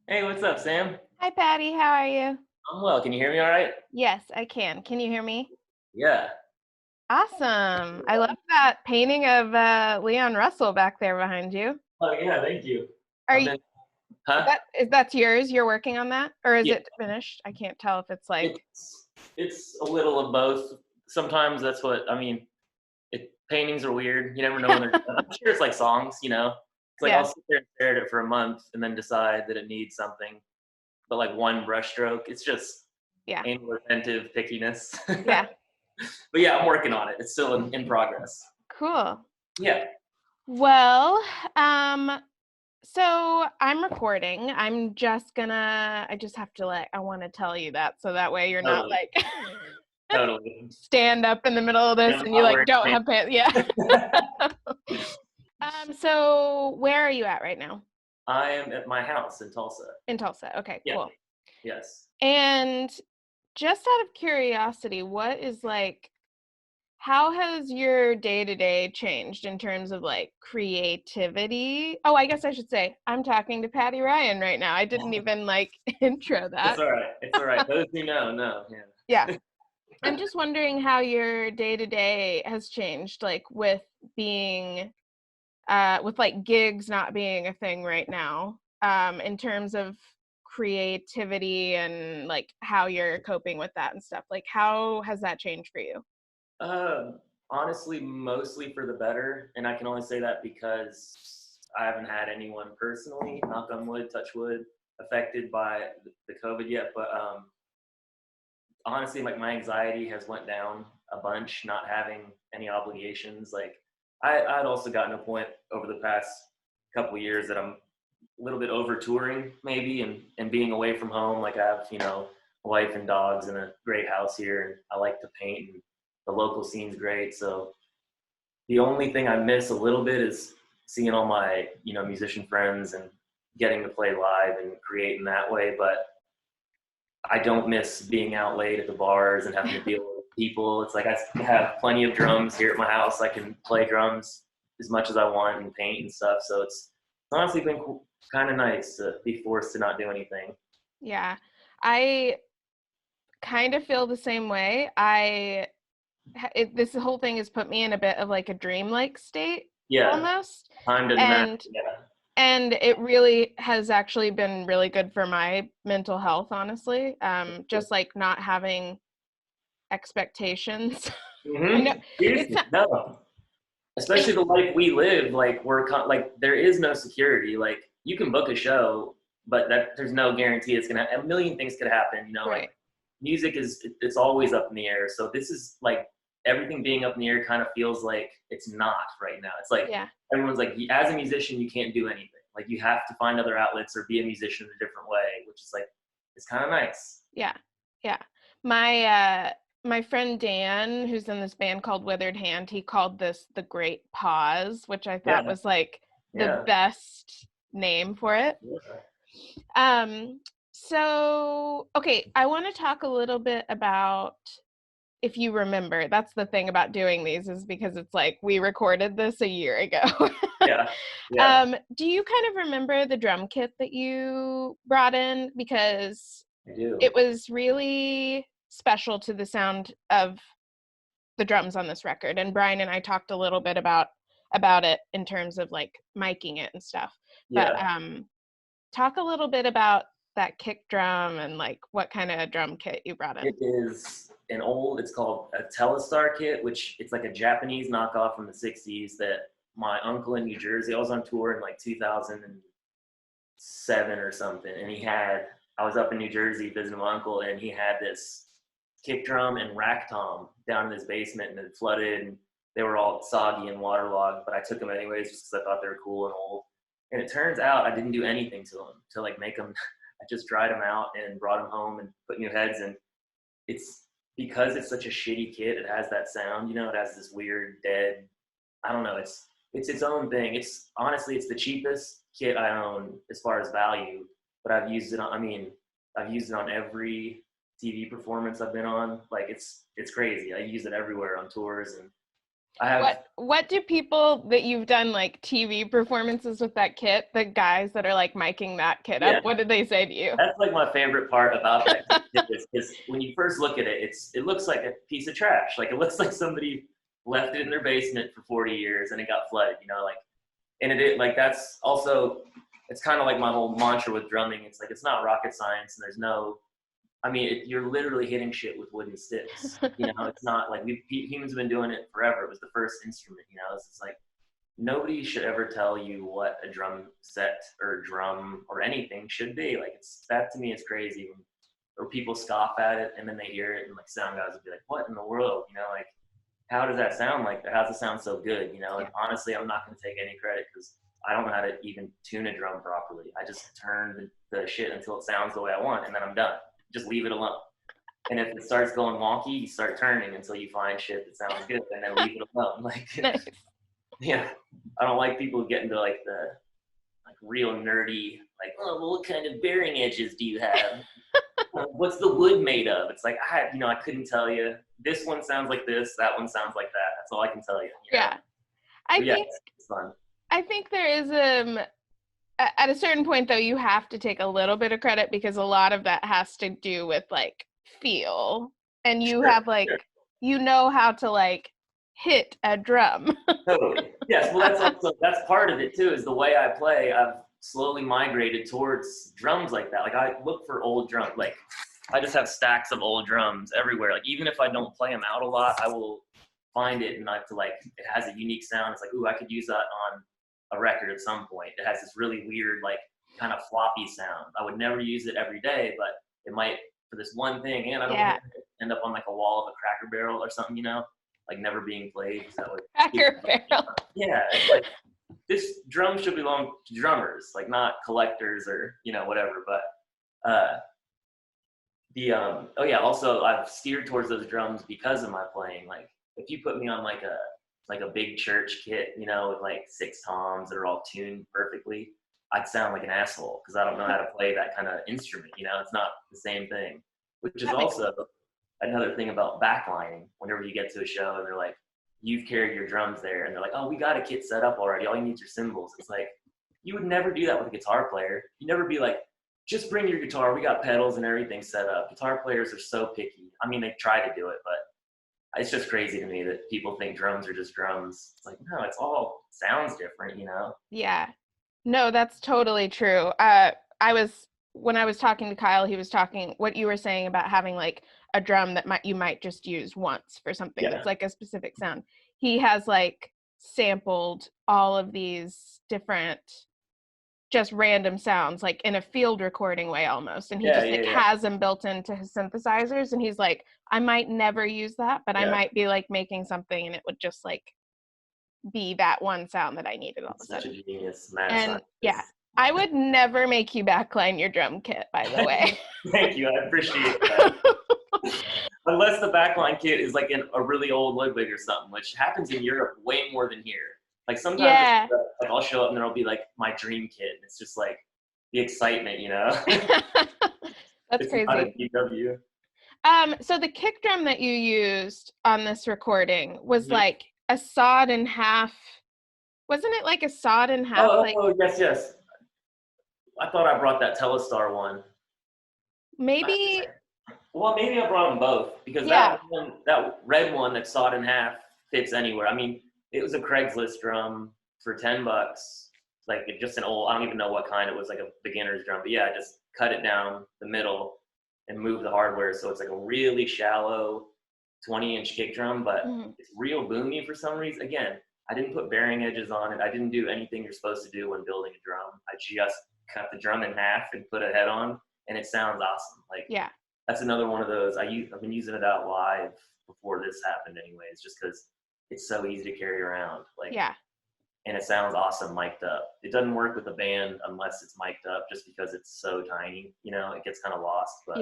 Hey, what's up, Sam? Hi, Patty. How are you? I'm well. Can you hear me all right? Yes, I can. Can you hear me? Yeah. Awesome. I love that painting of Leon Russell back there behind you. Oh, yeah, thank you. Are I've you been, huh? that's yours? You're working on that? Or is Yeah, it finished? I can't tell if it's like it's a little of both. Sometimes that's what I mean. Paintings are weird. You never know when they're done. I'm sure it's like songs. It's like I'll Yeah, sit there and stare at it for a month and then decide that it needs something. But like one brushstroke, it's just yeah, anal retentive pickiness. yeah. But yeah, I'm working on it. It's still in progress. Cool. Yeah. Well, um, so I'm recording. I just have to I want to tell you that so that way you're not Totally. like Totally. stand up in the middle of this I'm and you not like wearing don't pants. have pants. Yeah. So where are you at right now? I am at my house in Tulsa. In Tulsa. Okay, Yeah. cool. Yes. And just out of curiosity, how has your day-to-day changed in terms of like creativity? Oh, I guess I should say I'm talking to Patty Ryan right now. I didn't even like intro It's that. all right. It's all right. Those who know. Yeah. Yeah. I'm just wondering how your day-to-day has changed, like with like gigs not being a thing right now, in terms of creativity and like how you're coping with that and stuff. Like how has that changed for you? Honestly, mostly for the better, and I can only say that because I haven't had anyone personally, knock on wood, touch wood, affected by the COVID yet. But honestly, like my anxiety has went down a bunch, not having any obligations. Like I'd also gotten a point over the past couple of years that I'm a little bit over touring maybe and being away from home. Like I have, a wife and dogs and a great house here and I like to paint and the local scene's great. So the only thing I miss a little bit is seeing all my, musician friends and getting to play live and create in that way. But I don't miss being out late at the bars and having to deal with people. It's like I have plenty of drums here at my house. I can play drums as much as I want and paint and stuff. So it's honestly been kind of nice to be forced to not do anything. Yeah. I kind of feel the same way. This whole thing has put me in a bit of like a dreamlike state Yeah, almost. time doesn't matter. And Yeah, and it really has actually been really good for my mental health, honestly. Just like not having expectations. I know it's seriously, not, no. Especially the life we live, like like there is no security. Like you can book a show, but there's no guarantee it's gonna. A million things could happen. Like right. music it's always up in the air. So this is like everything being up in the air kind of feels like it's not right now. It's like Yeah. everyone's like, as a musician, you can't do anything. Like you have to find other outlets or be a musician in a different way, which is like it's kind of nice. Yeah. Yeah. My friend Dan, who's in this band called Withered Hand, he called this the Great Pause, which I thought Yeah, was like the yeah. best name for it. Yeah. Um, so okay, I want to talk a little bit about if you remember. That's the thing about doing these is because it's like we recorded this a year ago. Yeah, yeah, Do you kind of remember the drum kit that you brought in? Because I do. it was really special to the sound of the drums on this record. And Brian and I talked a little bit about it in terms of like miking it and stuff. But Yeah. talk a little bit about that kick drum and like what kind of drum kit you brought It in. is it's called a Telestar kit, which it's like a Japanese knockoff from the 60s that my uncle in New Jersey, I was on tour in like 2007 or something. And I was up in New Jersey visiting my uncle and he had this kick drum and rack tom down in his basement and it flooded and they were all soggy and waterlogged, but I took them anyways just because I thought they were cool and old. And it turns out I didn't do anything to them to like make them. I just dried them out and brought them home and put new heads in. It's because it's such a shitty kit. It has that sound, it has this weird dead. I don't know. It's its own thing. It's honestly it's the cheapest kit I own as far as value, but I've used it on. I mean, I've used it on every TV performance I've been on. Like it's crazy. I use it everywhere on tours and I have, What do people that you've done like TV performances with that kit, the guys that are like miking that kit yeah, up, what did they say to you? that's like my favorite part about that kit is when you first look at it, it looks like a piece of trash. Like it looks like somebody left it in their basement for 40 years and it got flooded, you know, like, and like, that's also, it's kind of like my whole mantra with drumming. It's like, it's not rocket science and there's no, I mean, you're literally hitting shit with wooden sticks. You know, it's not like humans have been doing it forever. It was the first instrument, you know, it's like, nobody should ever tell you what a drum set or drum or anything should be. Like that to me is crazy. Or people scoff at it and then they hear it and like sound guys will be like, what in the world? You know, like how does that sound like that? How does it sound so good? You know, and honestly, I'm not going to take any credit because I don't know how to even tune a drum properly. I just turn the shit until it sounds the way I want and then I'm done. Just leave it alone. And if it starts going wonky, you start turning until you find shit that sounds good and then leave it alone. Like, Nice. yeah, I don't like people getting to like the like real nerdy, like, oh, well, what kind of bearing edges do you have? What's the wood made of? It's like, I couldn't tell you. This one sounds like this. That one sounds like that. That's all I can tell you. You know? Yeah. I yeah, think it's fun. I think there is at a certain point though, you have to take a little bit of credit because a lot of that has to do with like feel, and you Sure, have like sure. you know how to like hit a drum. Totally. Yes. Well, that's part of it too. Is the way I play. I've slowly migrated towards drums like that. Like I look for old drums. Like I just have stacks of old drums everywhere. Like even if I don't play them out a lot, I will find it and I have to like it has a unique sound. It's like, ooh, I could use that on a record at some point. It has this really weird like kind of floppy sound. I would never use it every day, but it might for this one thing. And I don't want to end up on like a wall of a Cracker Barrel or something, you know, like never being played. That would Cracker Barrel. yeah, it's like this drum should belong to drummers, like not collectors or you know whatever. But oh yeah, also I've steered towards those drums because of my playing. Like if you put me on like a big church kit, you know, with like 6 toms that are all tuned perfectly, I'd sound like an asshole because I don't know how to play that kind of instrument. You know, it's not the same thing. Which is also another thing about backlining. Whenever you get to a show and they're like, you've carried your drums there, and they're like, oh, we got a kit set up already. All you need is your cymbals. It's like, you would never do that with a guitar player. You never be like, just bring your guitar. We got pedals and everything set up. Guitar players are so picky. I mean, they try to do it, but it's just crazy to me that people think drums are just drums. It's like, no, it's all sounds different, you know? Yeah. No, that's totally true. When I was talking to Kyle, he was talking what you were saying about having like a drum that you might just use once for something that's like a specific sound. He has like sampled all of these different just random sounds like in a field recording way almost, and he has them built into his synthesizers, and he's like, I might never use that, but I might be like making something and it would just like be that one sound that I needed all of a sudden. Such a genius, and yeah, I would never make you backline your drum kit, by the way. Thank you, I appreciate that. Unless the backline kit is like in a really old Ludwig or something, which happens in Europe way more than here. Like sometimes like I'll show up and there'll be like my dream kit. And it's just like the excitement, you know? That's crazy. Not a DW. So the kick drum that you used on this recording was like a sawed in half. Wasn't it like a sawed in half? Oh, yes. I thought I brought that Telestar one. Maybe. Well, maybe I brought them both because that red one that's sawed in half fits anywhere. I mean, it was a Craigslist drum for $10, like just an old, I don't even know what kind it was, like a beginner's drum. But yeah, I just cut it down the middle and move the hardware. So it's like a really shallow 20-inch kick drum, but it's real boomy for some reason. Again, I didn't put bearing edges on it. I didn't do anything you're supposed to do when building a drum. I just cut the drum in half and put a head on, and it sounds awesome. Like, that's another one of those. I've been using it out live before this happened anyways, just because it's so easy to carry around. Like, and it sounds awesome mic'd up. It doesn't work with a band unless it's mic'd up, just because it's so tiny. You know, it gets kind of lost. But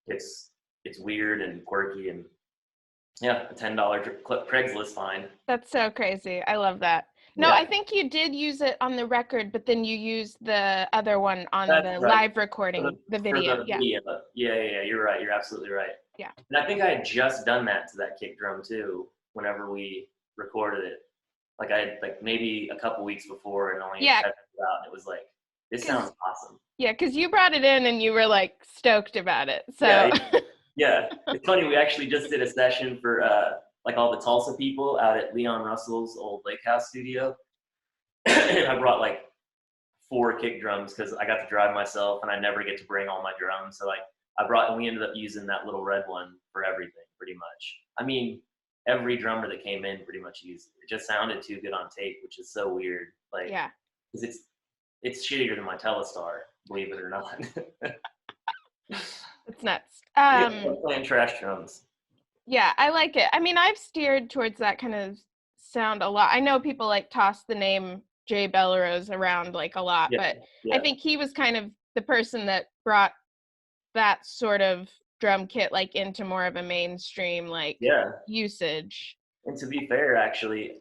it's weird and quirky, and a $10 Craigslist find. That's so crazy. I love that. No, I think you did use it on the record, but then you used the other one on the live recording, the video. Yeah, you're right. You're absolutely right. Yeah. And I think I had just done that to that kick drum too, whenever we recorded it. Like I like maybe a couple weeks before and only Yeah. tested it out. And it was like, this sounds awesome. Yeah, because you brought it in and you were like stoked about it. So Yeah, yeah. It's funny, we actually just did a session for like all the Tulsa people out at Leon Russell's old lake house studio. And I brought like 4 kick drums because I got to drive myself and I never get to bring all my drums. So like I brought, and we ended up using that little red one for everything pretty much. I mean, every drummer that came in pretty much used it. It just sounded too good on tape, which is so weird. Like, yeah, because it's shittier than my Telestar, believe it or not. it's nuts. Playing trash drums. Yeah, I like it. I mean, I've steered towards that kind of sound a lot. I know people like toss the name Jay Belrose around like a lot, Yeah, but yeah. I think he was kind of the person that brought that sort of drum kit like into more of a mainstream like usage. And to be fair, actually,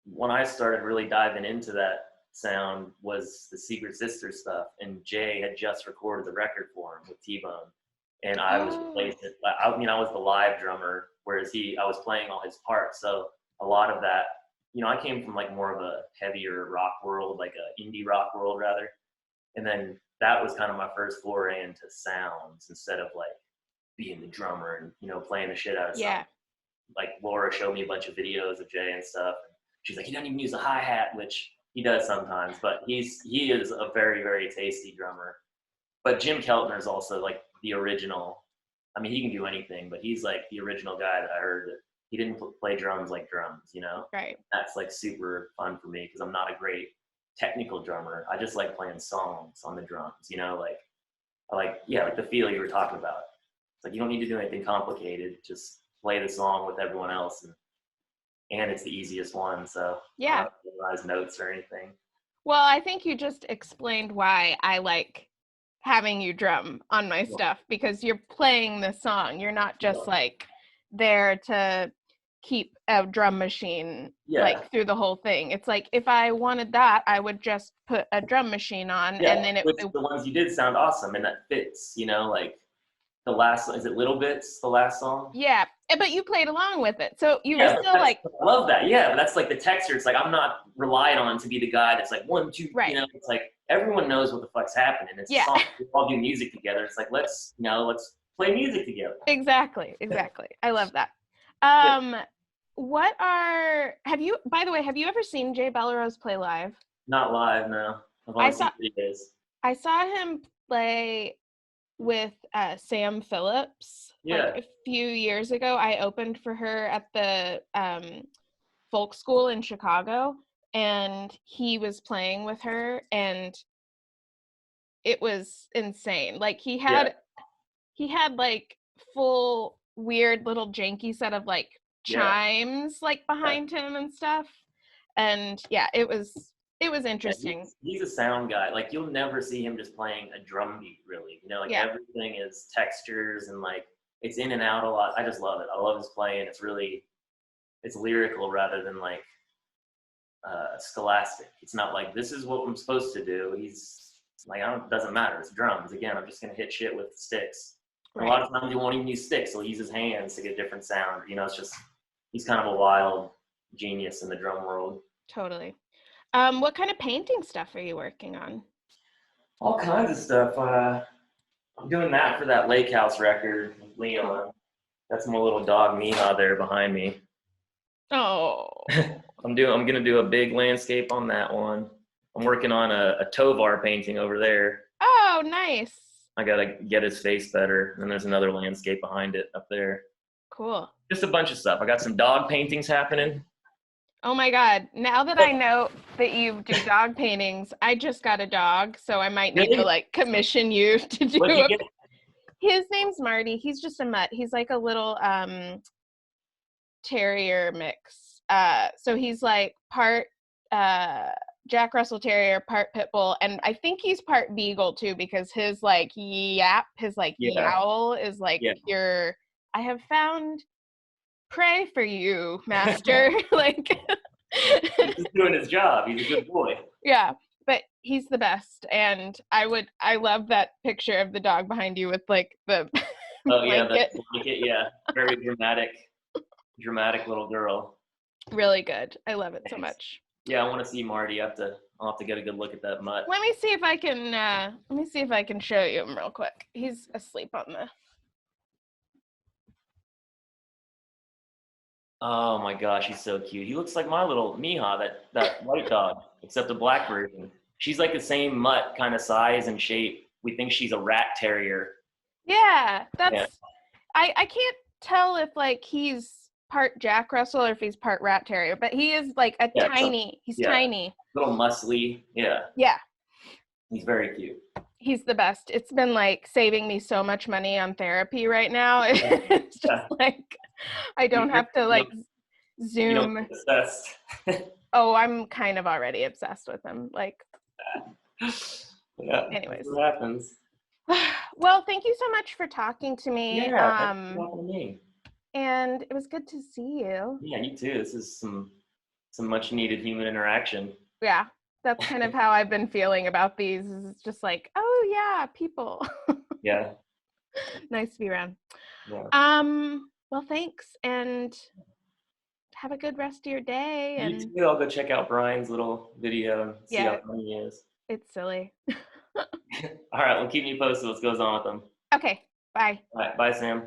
when I started really diving into that sound was the Secret Sister stuff, and Jay had just recorded the record for him with T-Bone, and I was replacing. I mean, I was the live drummer, whereas I was playing all his parts. So a lot of that, you know, I came from like more of a heavier rock world, like a indie rock world rather, and then that was kind of my first foray into sounds instead of like being the drummer and, you know, playing the shit out of something. Like Laura showed me a bunch of videos of Jay and stuff. She's like, he doesn't even use a hi-hat, which he does sometimes, but he is a very, very tasty drummer. But Jim Keltner is also like the original. I mean, he can do anything, but he's like the original guy that I heard that he didn't play drums like drums, you know? Right. That's like super fun for me because I'm not a great technical drummer. I just like playing songs on the drums, you know? Like, I like the feel you were talking about. It's like you don't need to do anything complicated. Just play the song with everyone else, and it's the easiest one. So yeah, I don't have to memorize notes or anything. Well, I think you just explained why I like having you drum on my stuff, because you're playing the song. You're not just like there to keep a drum machine like through the whole thing. It's like if I wanted that, I would just put a drum machine on, and then the ones you did sound awesome, and that fits, you know, like the last, is it Little Bits, the last song? Yeah, but you played along with it, so you were still like, I love that. Yeah, but that's like the texture. It's like I'm not relied on to be the guy that's like 1, 2, right. You know, it's like everyone knows what the fuck's happening. It's a song. We all do music together. It's like let's play music together. Exactly. I love that. By the way, have you ever seen Jay Belrose play live? Not live, no. I've only seen videos. I saw him play with Sam Phillips like a few years ago. I opened for her at the folk school in Chicago, and he was playing with her, and it was insane. Like he had like full weird little janky set of like chimes like behind him and stuff, and it was interesting. He's a sound guy. Like you'll never see him just playing a drum beat, really. You know, like everything is textures and like it's in and out a lot. I just love it. I love his playing. It's lyrical rather than like scholastic. It's not like this is what I'm supposed to do. He's like, it doesn't matter. It's drums. Again, I'm just gonna hit shit with sticks. Right. A lot of times he won't even use sticks. He'll use his hands to get a different sound. You know, it's just he's kind of a wild genius in the drum world. Totally. What kind of painting stuff are you working on? All kinds of stuff. I'm doing that for that Lake House record, Leon. That's my little dog Miha there behind me. Oh. I'm gonna do a big landscape on that one. I'm working on a Tovar painting over there. Oh, nice. I gotta get his face better. And there's another landscape behind it up there. Cool. Just a bunch of stuff. I got some dog paintings happening. Oh my God. Now that I know that you do dog paintings, I just got a dog, so I might need to like commission you to do it. His name's Marty. He's just a mutt. He's like a little terrier mix. So he's like part Jack Russell Terrier, part pit bull, and I think he's part beagle too, because his like yowl is like pure. I have found prey for you, master. Like he's doing his job. He's a good boy. Yeah, but he's the best, and I love that picture of the dog behind you with like the blanket. Very dramatic little girl. Really good. I love it so Thanks. much. Yeah, I want to see Marty. I'll have to get a good look at that mutt. Let me see if I can show you him real quick. He's asleep on the. Oh my gosh, he's so cute. He looks like my little Miha, that white dog, except a black version. She's like the same mutt kind of size and shape. We think she's a rat terrier. Yeah, Yeah, I can't tell if like he's part Jack Russell or if he's part Rat Terrier, but he is like yeah, he's yeah, tiny. little muscly. Yeah, Yeah, he's very cute. he's the best. It's been like saving me so much money on therapy right now. Yeah, It's just yeah. like I don't have to like You don't Zoom. get obsessed. Oh, I'm kind of already obsessed with him. Like, Yeah, that's anyways. what happens. Well, thank you so much for talking to me. Yeah, thanks for talking to me. And it was good to see you. Yeah, you too. This is some much needed human interaction. Yeah, that's kind of how I've been feeling about these. Is it's just like, oh yeah, people. Yeah. Nice to be around. Yeah. Well, thanks, and have a good rest of your day. You And too. I'll go check out Brian's little video and see yeah, how funny he is. it's silly. All right, well, keep me posted what goes on with him. Okay, bye. All right, bye, Sam.